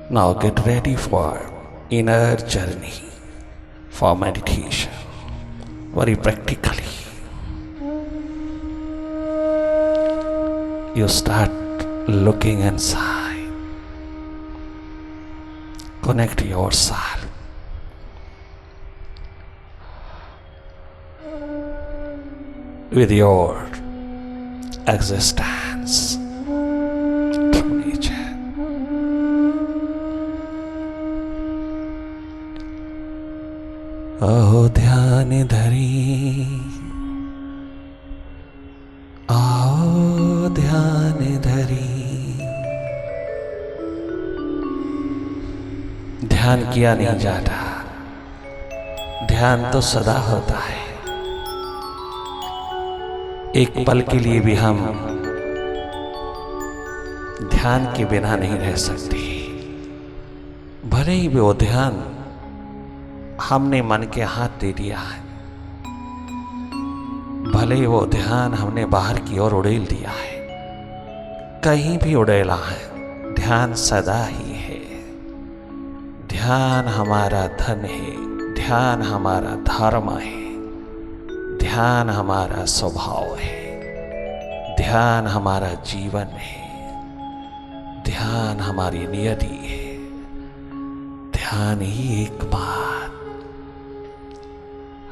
Now get ready for inner journey for meditation. Very practically, you start looking inside. Connect yourself with your existence through nature. आओ ध्यान धरी, आओ ध्यान धरी। ध्यान किया नहीं जाता, ध्यान तो सदा होता है। एक पल के लिए भी हम ध्यान के बिना नहीं रह सकते। भले ही वो ध्यान हमने मन के हाथ दे दिया है, भले ही वो ध्यान हमने बाहर की ओर उड़ेल दिया है, कहीं भी उड़ेला है, ध्यान सदा ही है। ध्यान हमारा धन है, ध्यान हमारा धर्म है, ध्यान हमारा स्वभाव है, ध्यान हमारा जीवन है, ध्यान हमारी नियति है। ध्यान ही एक बात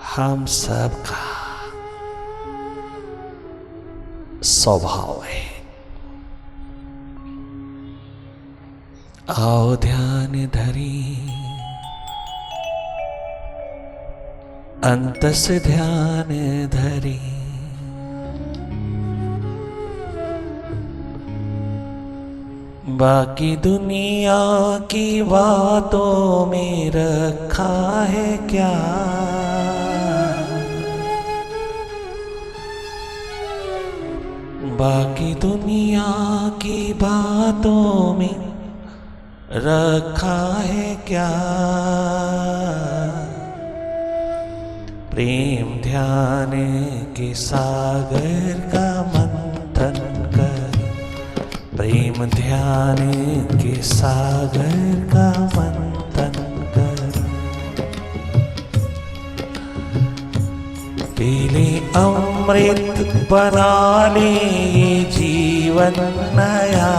हम सबका स्वभाव है। आओ ध्यान धरी, अंतस ध्यान धरी। बाकी दुनिया की बातों में रखा है क्या, बाकी दुनिया की बातों में रखा है क्या। प्रेम ध्यान के सागर का मंथन कर, प्रेम ध्यान के सागर का मंथन कर। पीले अमृत बना ले जीवन नया,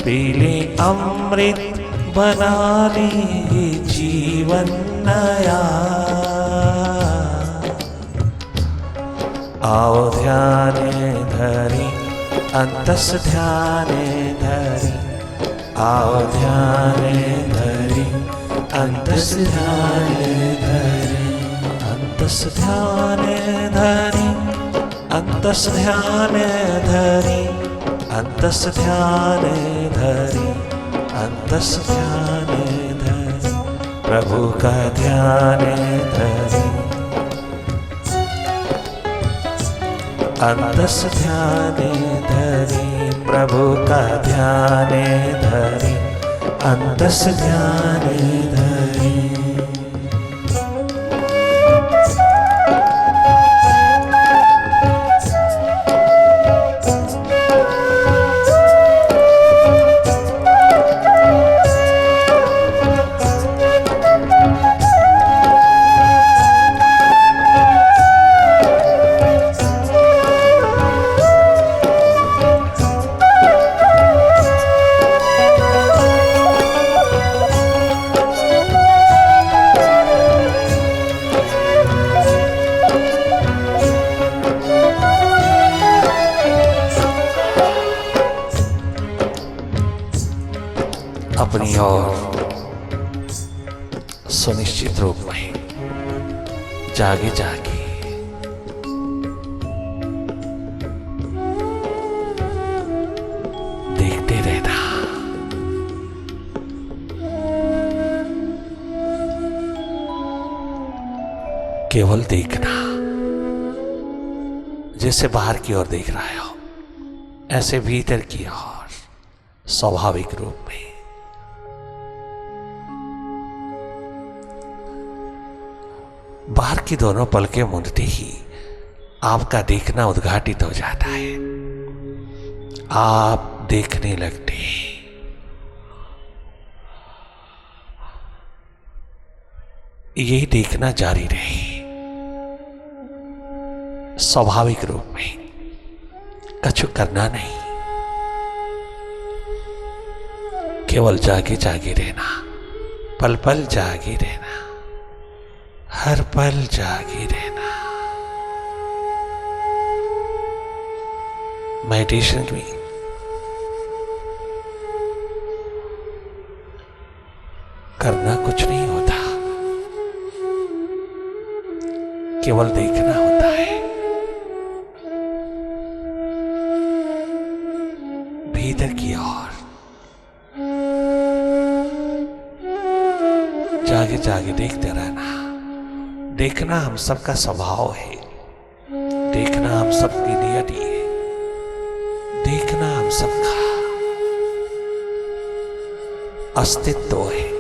पीले अमृत बना ले जीवन नया। आओ ध्यान धरी, अंतस ध्यान धरी। आओ ध्यान धरी, अंतस ध्यान धरी। अंतस ध्यान धरी, अंतस ध्यान धरी। अंतस ध्यान धरी, अंतस ध्यान धरी। प्रभु का ध्यान धरी, अंतस ध्यान धरी। प्रभु का ध्यान धरी, अंतस ध्यान धरी। अपनी ओर सुनिश्चित रूप में जागे जागे देखते रहना। केवल देखना, जैसे बाहर की ओर देख रहा हो ऐसे भीतर की ओर स्वाभाविक रूप में। बाहर की दोनों पलकें मूंदते ही आपका देखना उद्घाटित हो जाता है। आप देखने लगते। यही देखना जारी रहे स्वाभाविक रूप में, कछु करना नहीं, केवल जागे जागे रहना, पल पल जागे रहना, हर पल जागे रहना। मेडिटेशन में करना कुछ नहीं होता, केवल देखना होता है। भीतर की ओर जागे जागे देखते रहना। देखना हम सबका स्वभाव है, देखना हम सबकी नियति है, देखना हम सबका अस्तित्व है,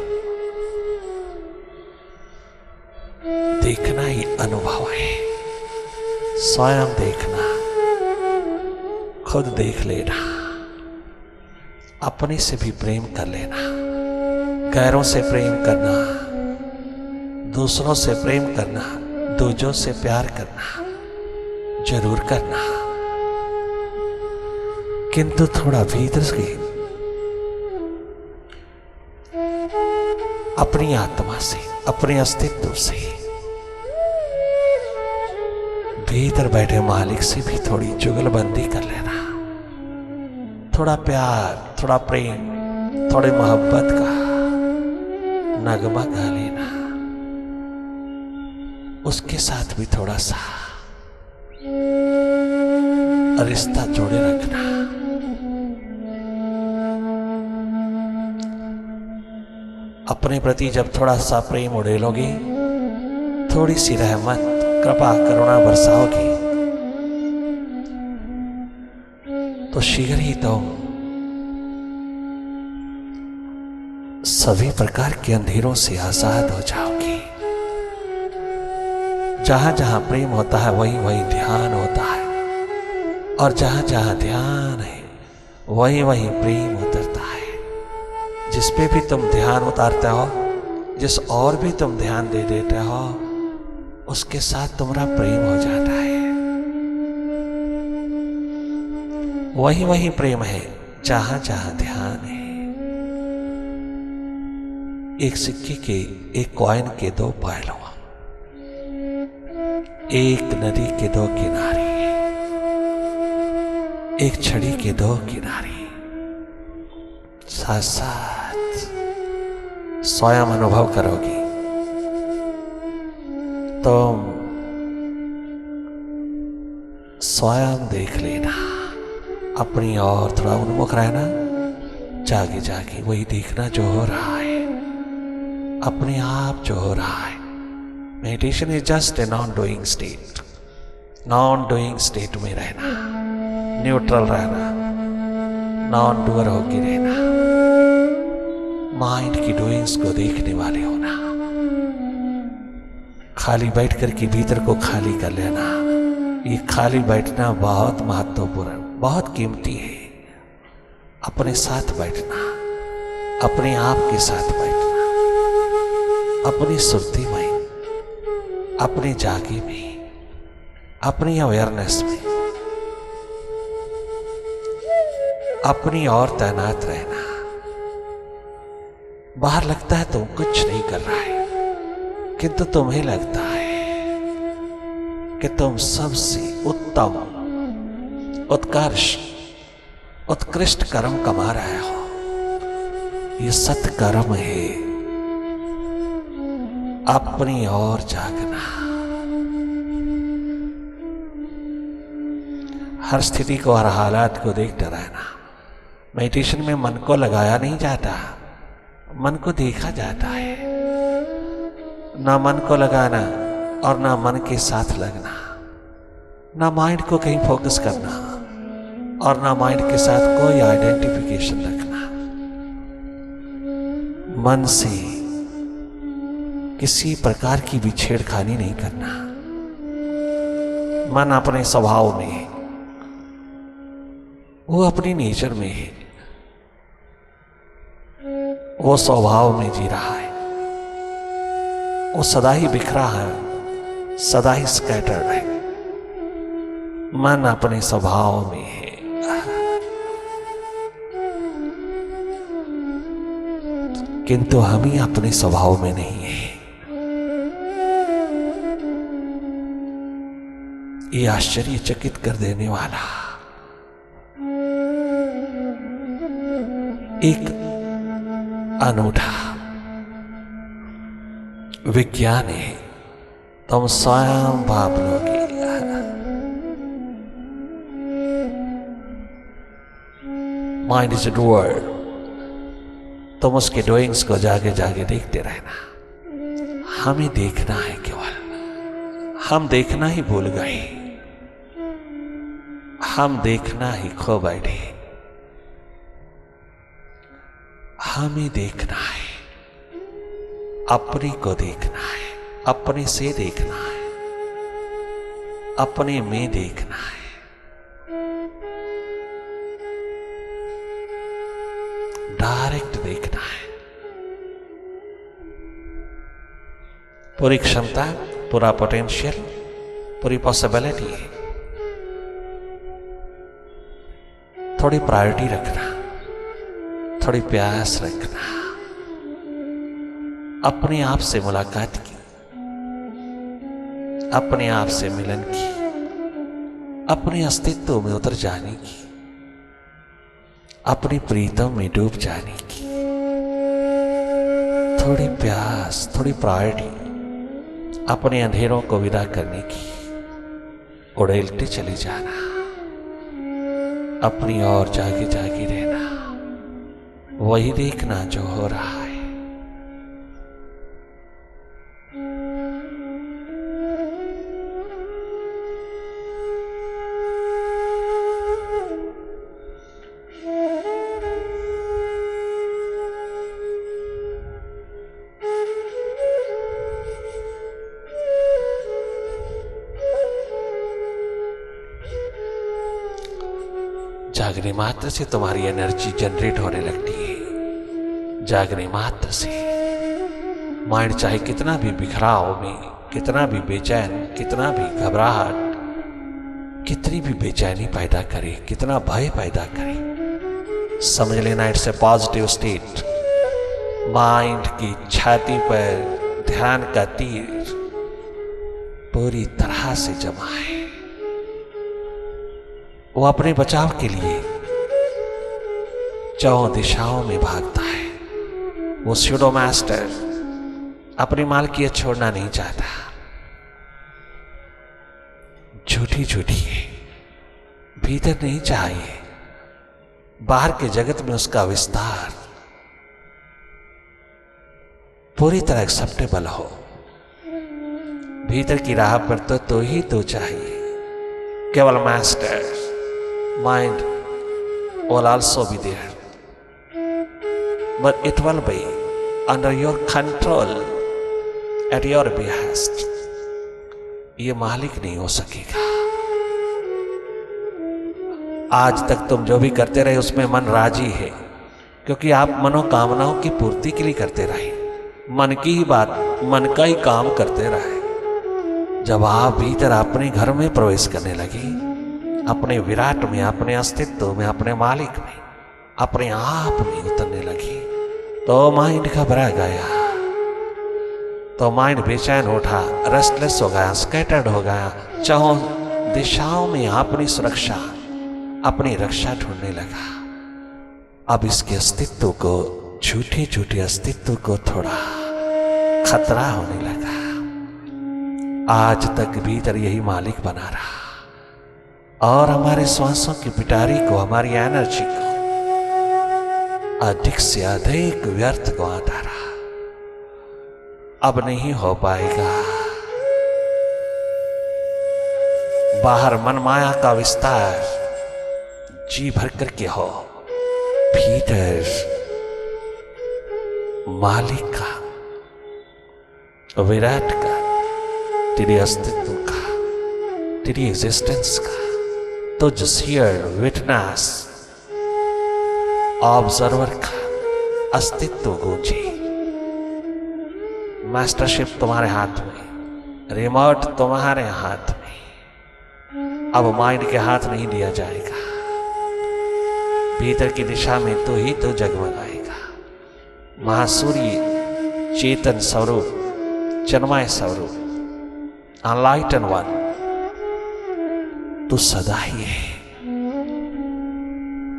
देखना ही अनुभव है। स्वयं देखना, खुद देख लेना, अपने से भी प्रेम कर लेना, गैरों से प्रेम करना, दूसरों से प्रेम करना, दूजों से प्यार करना जरूर करना, किंतु थोड़ा भीतर से अपनी आत्मा से, अपने अस्तित्व से, भीतर बैठे मालिक से भी थोड़ी जुगलबंदी कर लेना। थोड़ा प्यार, थोड़ा प्रेम, थोड़ी मोहब्बत का नगमा गा लेना। उसके साथ भी थोड़ा सा रिश्ता जोड़े रखना। अपने प्रति जब थोड़ा सा प्रेम उड़ेलोगे, थोड़ी सी रहमत, कृपा, करुणा बरसाओगे, तो शीघ्र ही तो सभी प्रकार के अंधेरों से आजाद हो जाओगे। जहां जहां प्रेम होता है वहीं वहीं ध्यान होता है, और जहां जहां ध्यान है वहीं वहीं प्रेम उतरता है। जिस पे भी तुम ध्यान उतारते हो, जिस और भी तुम ध्यान दे देते हो, उसके साथ तुम्हारा प्रेम हो जाता है। वही वही प्रेम है जहां जहां ध्यान है। एक सिक्के के, एक कॉइन के दो पहलू, एक नदी के दो किनारे, एक छड़ी के दो किनारे। साथ साथ स्वयं अनुभव करोगे, तुम स्वयं देख लेना। अपनी ओर थोड़ा उन्मुख रहना, जागे जागे वही देखना जो हो रहा है, अपने आप जो हो रहा है। Meditation is just a non doing state. Non doing state में रहना, न्यूट्रल रहना, नॉन डूअर होके रहना, माइंड की डूइंग्स को देखने वाले होना। खाली बैठ कर के भीतर को खाली कर लेना। ये खाली बैठना बहुत महत्वपूर्ण, बहुत कीमती है। अपने साथ बैठना, अपने आप के साथ बैठना, अपनी सुरती में, अपने जागे में, अपनी अवेयरनेस में, अपनी ओर तैनात रहना। बाहर लगता है तुम कुछ नहीं कर रहा है, किंतु तुम्हें लगता है कि तुम सबसे उत्तम, उत्कर्ष, उत्कृष्ट कर्म कमा रहे हो। ये सत्कर्म है। अपनी ओर जागना, हर स्थिति को, हर हालात को देखते रहना। मेडिटेशन में मन को लगाया नहीं जाता, मन को देखा जाता है। ना मन को लगाना और ना मन के साथ लगना, ना माइंड को कहीं फोकस करना और ना माइंड के साथ कोई आइडेंटिफिकेशन रखना। मन से किसी प्रकार की भी छेड़खानी नहीं करना। मन अपने स्वभाव में वो अपनी नेचर में है, वो स्वभाव में जी रहा है, वो सदा ही बिखरा है, सदा ही स्कैटर्ड है। मन अपने स्वभाव में है, किंतु हम ही अपने स्वभाव में नहीं है। ये आश्चर्यचकित कर देने वाला एक अनूठा विज्ञान है, तुम स्वयं भाप लोगे। माइंड इज अ डूअर, तुम उसके डूइंग्स को जागे जागे देखते रहना। हमें देखना है केवल, हम देखना ही भूल गए, हम देखना ही खो बैठे। हमें देखना है, अपने को देखना है, अपने से देखना है, अपने में देखना है। डायरेक्ट देखना है। पूरी क्षमता, पूरा पोटेंशियल, पूरी पॉसिबिलिटी है। थोड़ी प्रायोरिटी रखना, थोड़ी प्यास रखना, अपने आप से मुलाकात की, अपने आप से मिलन की, अपने अस्तित्व में उतर जाने की, अपनी प्रीतम में डूब जाने की। थोड़ी प्यास, थोड़ी प्रायोरिटी, अपने अंधेरों को विदा करने की, उड़ेलते चले जाना, अपनी ओर जागे जागे रहना, वही देखना जो हो रहा है। जागने मात्र से तुम्हारी एनर्जी जनरेट होने लगती है। जागने मात्र से माइंड चाहे कितना भी बिखराव में, कितना भी बेचैन, कितना भी घबराहट, कितनी भी बेचैनी पैदा करे, कितना भय पैदा करे, समझ लेना it's a positive state. Mind की छाती पर ध्यान का तीर पूरी तरह से जमा है। वो अपने बचाव के लिए चारों दिशाओं में भागता है। वो स्यूडो मास्टर अपनी मालकियत छोड़ना नहीं चाहता। झूठी झूठी है, भीतर नहीं चाहिए, बाहर के जगत में उसका विस्तार पूरी तरह एक्सेप्टेबल हो। भीतर की राह पर तो ही तो चाहिए। केवल master mind will also be there, but it will be under your control, at your behest. ये मालिक नहीं हो सकेगा। आज तक तुम जो भी करते रहे उसमें मन राजी है, क्योंकि आप मनोकामनाओं की पूर्ति के लिए करते रहे। मन की ही बात, मन का ही काम करते रहे। जब आप भीतर अपने घर में प्रवेश करने लगे, अपने विराट में, अपने अस्तित्व में, अपने मालिक में, अपने आप में उतरने लगी, तो माइंड घबरा गया, तो माइंड बेचैन उठा, रेस्टलेस हो गया, स्कैटर्ड हो गया, चारों दिशाओं में अपनी सुरक्षा, अपनी रक्षा ढूंढने लगा। अब इसके अस्तित्व को, झूठे झूठे अस्तित्व को थोड़ा खतरा होने लगा। आज तक भीतर यही मालिक बना रहा और हमारे श्वासों की पिटारी को, हमारी एनर्जी को अधिक से अधिक व्यर्थ गंवाता रहा। अब नहीं हो पाएगा। बाहर मन माया का विस्तार जी भर करके हो, भीतर मालिक का, विराट का, तेरे अस्तित्व का, तेरी एग्जिस्टेंस का, तो just hear, witness ऑब्जर्वर का अस्तित्व गूंजे। मास्टरशिप तुम्हारे हाथ में, रिमोट तुम्हारे हाथ में। अब माइंड के हाथ नहीं दिया जाएगा। भीतर की दिशा में तो ही तो जगमगाएगा। महासूर्य चेतन स्वरूप, चिन्मय स्वरूप, अनलाइटन वन, तू सदा ही है।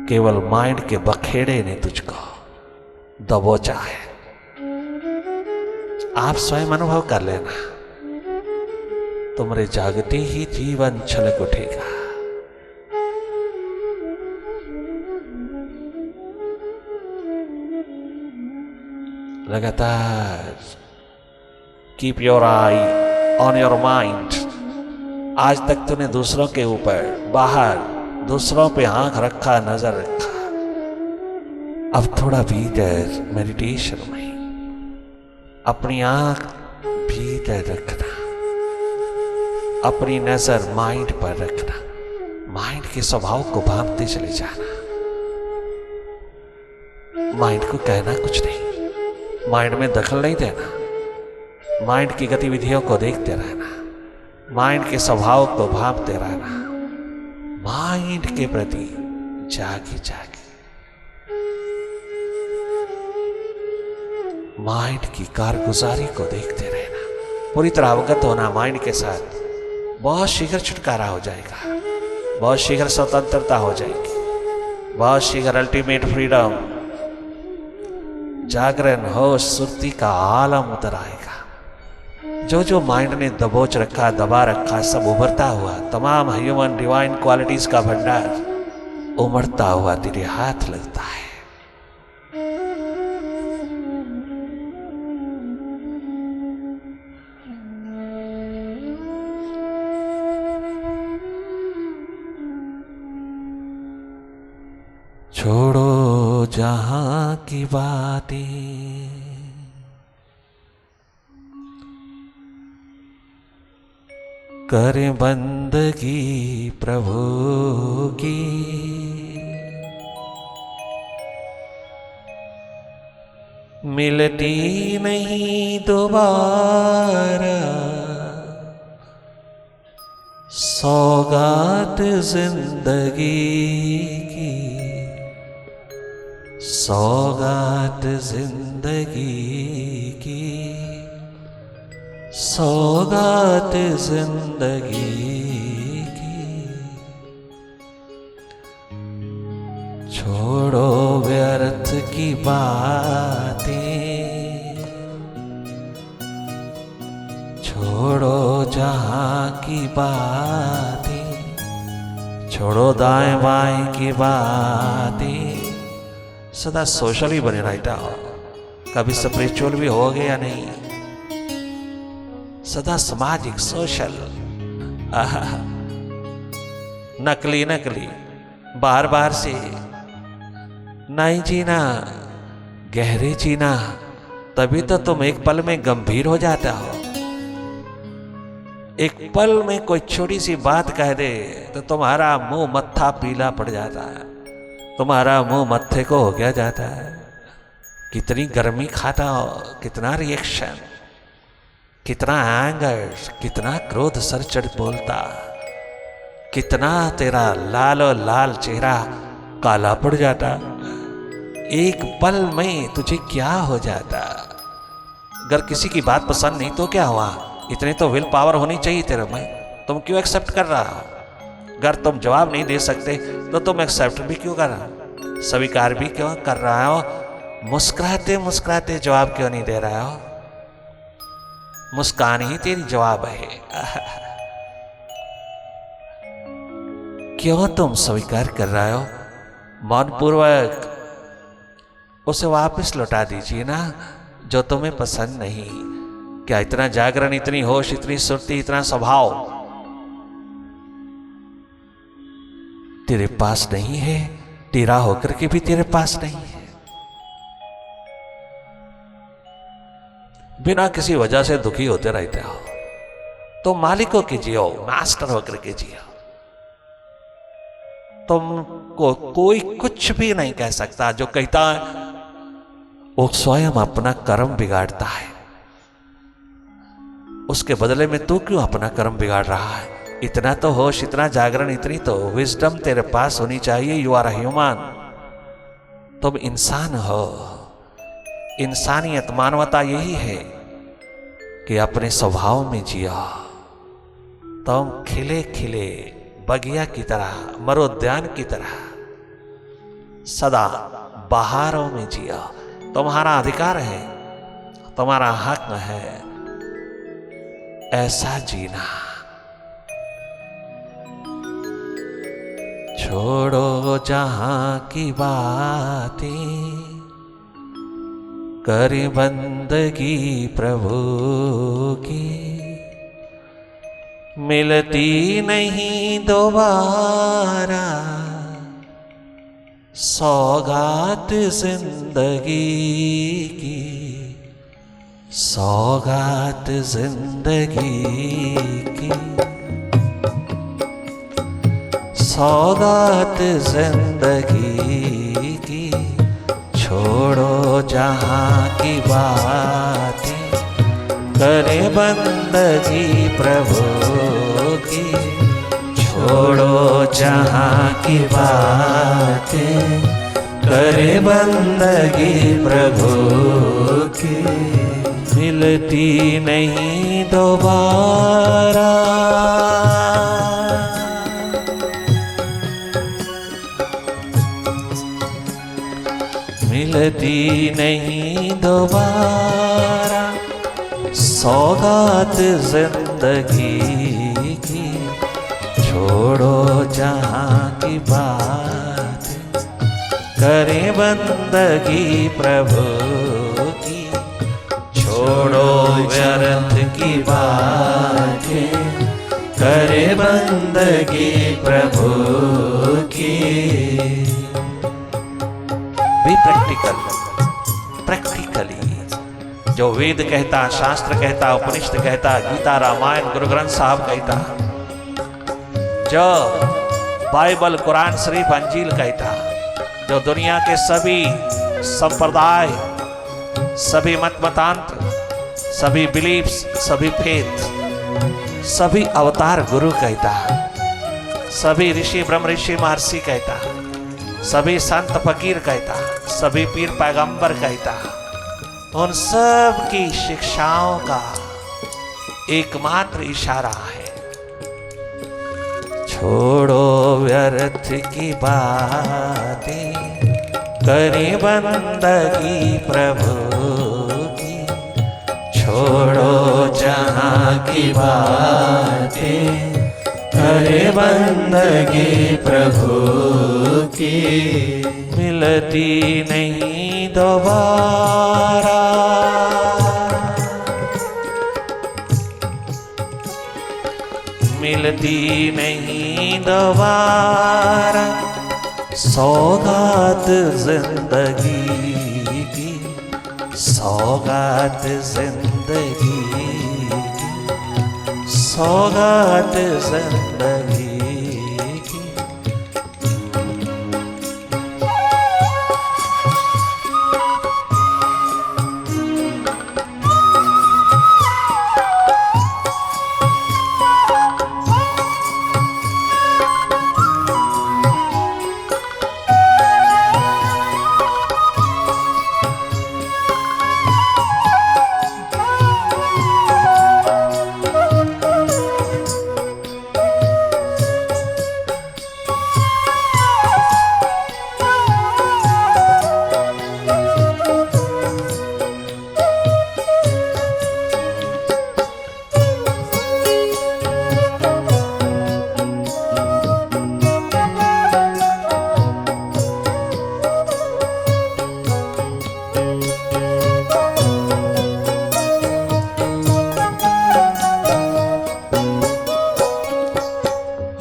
केवल माइंड के बखेड़े ने तुझको दबोचा है। आप स्वयं अनुभव कर लेना, तुम्हारे जागते ही जीवन छलक उठेगा। लगातार keep your I on your mind. आज तक तूने दूसरों के ऊपर, बाहर, दूसरों पे आंख रखा, नजर रखा। अब थोड़ा भीतर मेडिटेशन में अपनी आंख भीतर रखना, अपनी नजर माइंड पर रखना, माइंड के स्वभाव को भांपते चले जाना। माइंड को कहना कुछ नहीं, माइंड में दखल नहीं देना, माइंड की गतिविधियों को देखते रहना, माइंड के स्वभाव को भांपते रहना, माइंड के प्रति जागी जागी माइंड की कारगुजारी को देखते रहना, पूरी तरह अवगत होना माइंड के साथ। बहुत शीघ्र छुटकारा हो जाएगा, बहुत शीघ्र स्वतंत्रता हो जाएगी, बहुत शीघ्र अल्टीमेट फ्रीडम, जागरण, होश, सुर्ती का आलम उतर आएगा। जो जो माइंड ने दबोच रखा, दबा रखा, सब उभरता हुआ, तमाम ह्यूमन डिवाइन क्वालिटीज का भंडार उमड़ता हुआ तेरे हाथ लगता है। छोड़ो जहां की बातें, करें बंदगी प्रभु की। मिलती नहीं दोबारा सौगात जिंदगी की, सौगात जिंदगी की, सौगात जिंदगी की। छोड़ो व्यर्थ की बातें, छोड़ो जहां की बातें, छोड़ो दाएं बाएं की बातें। सदा सोशल ही बने रहता हो, कभी स्पिरिचुअल भी हो गए या नहीं, सदा सामाजिक, सोशल, नकली नकली, बार बार से नहीं जीना, गहरे जीना। तभी तो तुम एक पल में गंभीर हो जाता हो। एक पल में कोई छोटी सी बात कह दे तो तुम्हारा मुंह मत्था पीला पड़ जाता है, तुम्हारा मुंह मत्थे को हो गया जाता है। कितनी गर्मी खाता हो, कितना रिएक्शन, कितना एंगर, कितना क्रोध सर चढ़ बोलता, कितना तेरा लालो लाल चेहरा काला पड़ जाता। एक पल में तुझे क्या हो जाता। अगर किसी की बात पसंद नहीं तो क्या हुआ, इतने तो विल पावर होनी चाहिए तेरे में। तुम क्यों एक्सेप्ट कर रहा हो? अगर तुम जवाब नहीं दे सकते तो तुम एक्सेप्ट भी क्यों कर रहा, स्वीकार भी क्यों कर रहा हो? मुस्कुराते मुस्कुराते जवाब क्यों नहीं दे रहा हो? मुस्कान ही तेरी जवाब है। क्यों तुम स्वीकार कर रहे हो? मौनपूर्वक उसे वापस लौटा दीजिए ना, जो तुम्हें पसंद नहीं। क्या इतना जागरण, इतनी होश, इतनी सुर्ती, इतना स्वभाव तेरे पास नहीं है? तेरा होकर के भी तेरे पास नहीं है। बिना किसी वजह से दुखी होते रहते हो तो मालिक हो के जियो, मास्टर होकर के जियो। तुमको कोई कुछ भी नहीं कह सकता। जो कहता है वो स्वयं अपना कर्म बिगाड़ता है। उसके बदले में तू क्यों अपना कर्म बिगाड़ रहा है? इतना तो होश, इतना जागरण, इतनी तो विजडम तेरे पास होनी चाहिए। यू आर ह्यूमन, तुम इंसान हो। इंसानियत, मानवता यही है कि अपने स्वभाव में जिया। तुम खिले खिले बगिया की तरह, मरोद्यान की तरह सदा बहारों में जिया। तुम्हारा अधिकार है, तुम्हारा हक है ऐसा जीना। छोड़ो जहां की बातें, करें बंदगी प्रभु की। मिलती नहीं दोबारा सौगात जिंदगी की, सौगात जिंदगी की, सौगात जिंदगी की। छोड़ो जहां की बातें, करे बंदगी प्रभु की। छोड़ो जहां की बातें, करे बंदगी प्रभु की। मिलती नहीं दोबारा मिलती नहीं दोबारा सौगात जिंदगी की। छोड़ो जहां की बात, करें बंदगी प्रभु की। छोड़ो व्यर्थ की बातें, करें बंदगी प्रभु की। बी प्रैक्टिकल, प्रैक्टिकली जो वेद कहता, शास्त्र कहता, उपनिषद कहता, गीता, रामायण, गुरु ग्रंथ साहब कहता, जो बाइबल, कुरान शरीफ, अंजील कहता, जो दुनिया के सभी संप्रदाय, सभी मत मतांत्र, सभी बिलीफ्स, सभी फेथ, सभी अवतार गुरु कहता, सभी ऋषि ब्रह्म ऋषि महर्षि कहता, सभी संत फकीर कहता, सभी पीर पैगंबर कहता, उन सब की शिक्षाओं का एकमात्र इशारा है छोड़ो व्यर्थ की बातें, करें बंदगी प्रभु की। छोड़ो जहां की बातें, करे बंदगी प्रभु की। मिलती नहीं दोबारा मिलती नहीं दोबारा सौगात जिंदगी की, सौगात जिंदगी की, सौगात जिंदगी की।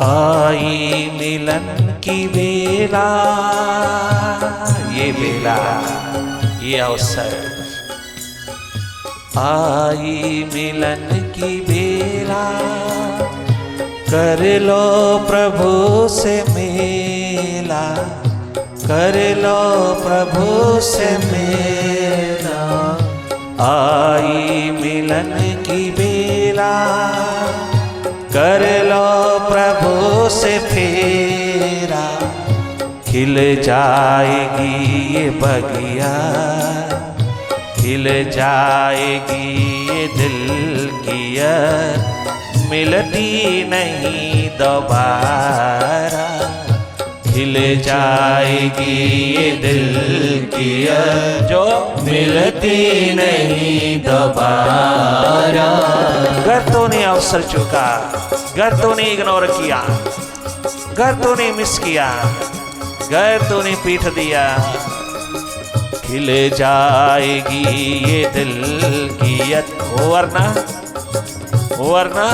आई मिलन की बेला, ये बेला, ये अवसर। आई मिलन की बेला, कर लो प्रभु से मेल। कर लो प्रभु से मेरा, आई मिलन की बेला। कर लो प्रभु से फेरा, खिल जाएगी ये बगिया, खिल जाएगी ये दिल की मिलती नहीं दोबारा। खिल जाएगी ये दिल की जो मिलती नहीं दोबारा। गर तूने अवसर चुका, गर तूने इग्नोर किया, गर तूने मिस किया, गर तूने पीठ दिया, खिल जाएगी ये दिल की वरना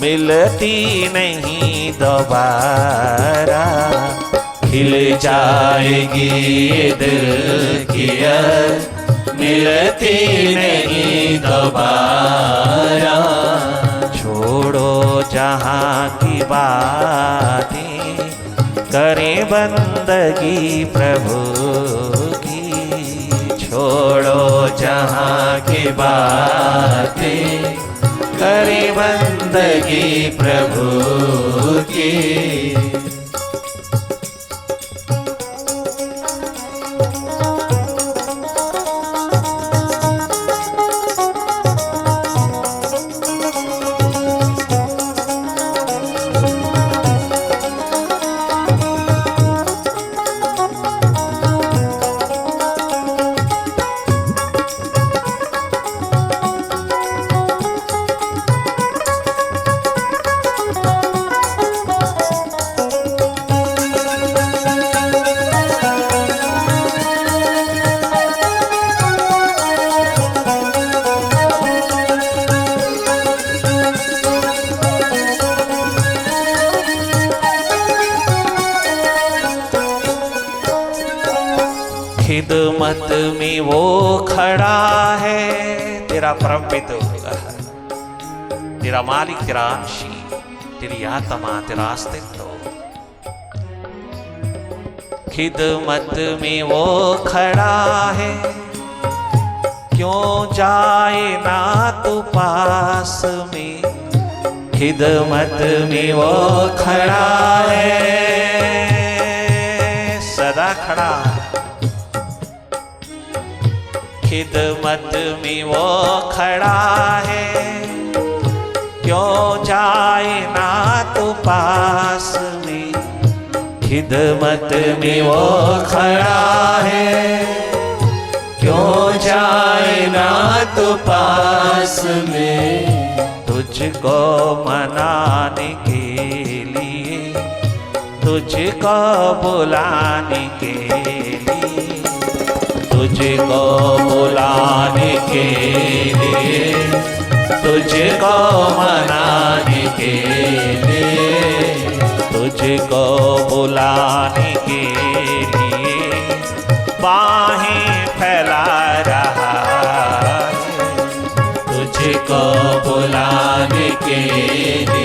मिलती नहीं दोबारा। खिल जाएगी ये दिल की मिलती नहीं दोबारा। छोड़ो जहाँ की बातें, करें बंदगी प्रभु की। छोड़ो जहाँ की बातें, करें बंदगी प्रभु की। खिदमत में वो खड़ा है, तेरा परमपिता, तेरा मालिक, तेरा अंशी, तेरी आत्मा, तेरा अस्तित्व। खिदमत में वो खड़ा है, क्यों जाए ना तू पास में। खिदमत में वो खड़ा है, सदा खड़ा है। खिदमत में वो खड़ा है, क्यों जाए ना तू पास में। खिदमत में वो खड़ा है, क्यों जाए ना तू पास में। तुझको मनाने के लिए, तुझको बुलाने के लिए, तुझको बुलाने के लिए, तुझको मनाने के लिए, तुझको बुलाने के लिए बाहें फैला रहा है। तुझको बुलाने के लिए